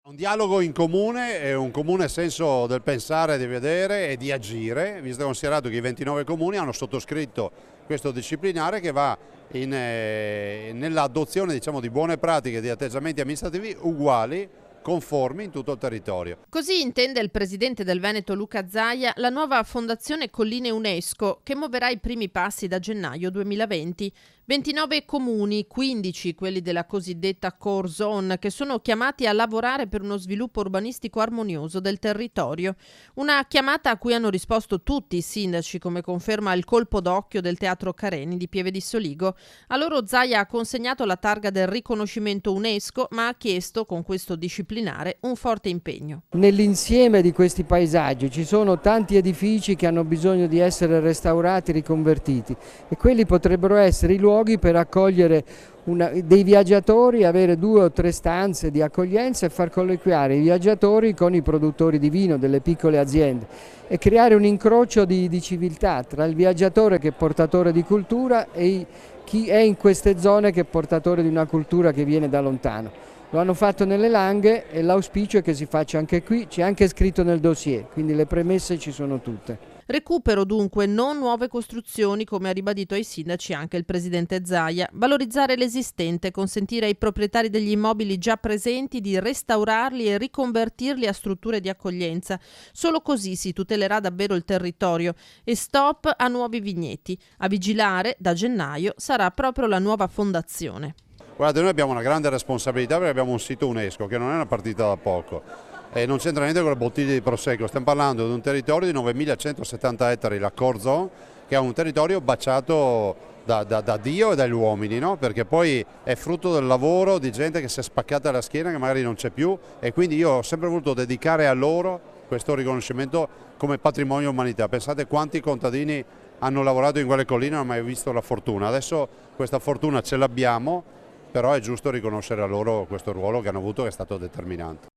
Un dialogo in comune e un comune senso del pensare, di vedere e di agire, visto e considerato che i 29 comuni hanno sottoscritto questo disciplinare che va nell'adozione, diciamo, di buone pratiche, di atteggiamenti amministrativi uguali, conformi in tutto il territorio. Così intende il presidente del Veneto Luca Zaia la nuova Fondazione Colline UNESCO che muoverà i primi passi da gennaio 2020. 29 comuni, 15 quelli della cosiddetta core zone, che sono chiamati a lavorare per uno sviluppo urbanistico armonioso del territorio. Una chiamata a cui hanno risposto tutti i sindaci, come conferma il colpo d'occhio del Teatro Careni di Pieve di Soligo. A loro Zaia ha consegnato la targa del riconoscimento UNESCO, ma ha chiesto, con questo disciplinare, un forte impegno. Nell'insieme di questi paesaggi ci sono tanti edifici che hanno bisogno di essere restaurati, riconvertiti, e quelli potrebbero essere i luoghi per accogliere dei viaggiatori, avere 2 o 3 stanze di accoglienza e far colloquiare i viaggiatori con i produttori di vino delle piccole aziende e creare un incrocio di civiltà tra il viaggiatore che è portatore di cultura e chi è in queste zone che è portatore di una cultura che viene da lontano. Lo hanno fatto nelle Langhe e l'auspicio è che si faccia anche qui, c'è anche scritto nel dossier, quindi le premesse ci sono tutte. Recupero dunque, non nuove costruzioni, come ha ribadito ai sindaci anche il presidente Zaia. Valorizzare l'esistente, consentire ai proprietari degli immobili già presenti di restaurarli e riconvertirli a strutture di accoglienza. Solo così si tutelerà davvero il territorio. E stop a nuovi vigneti. A vigilare da gennaio sarà proprio la nuova fondazione. Guardate, noi abbiamo una grande responsabilità perché abbiamo un sito UNESCO che non è una partita da poco e non c'entra niente con le bottiglie di Prosecco, stiamo parlando di un territorio di 9.170 ettari, la core zone, che è un territorio baciato da Dio e dagli uomini, no? Perché poi è frutto del lavoro di gente che si è spaccata la schiena, che magari non c'è più, e quindi io ho sempre voluto dedicare a loro questo riconoscimento come patrimonio umanità. Pensate quanti contadini hanno lavorato in quelle colline e non hanno mai visto la fortuna, adesso questa fortuna ce l'abbiamo, però è giusto riconoscere a loro questo ruolo che hanno avuto, che è stato determinante.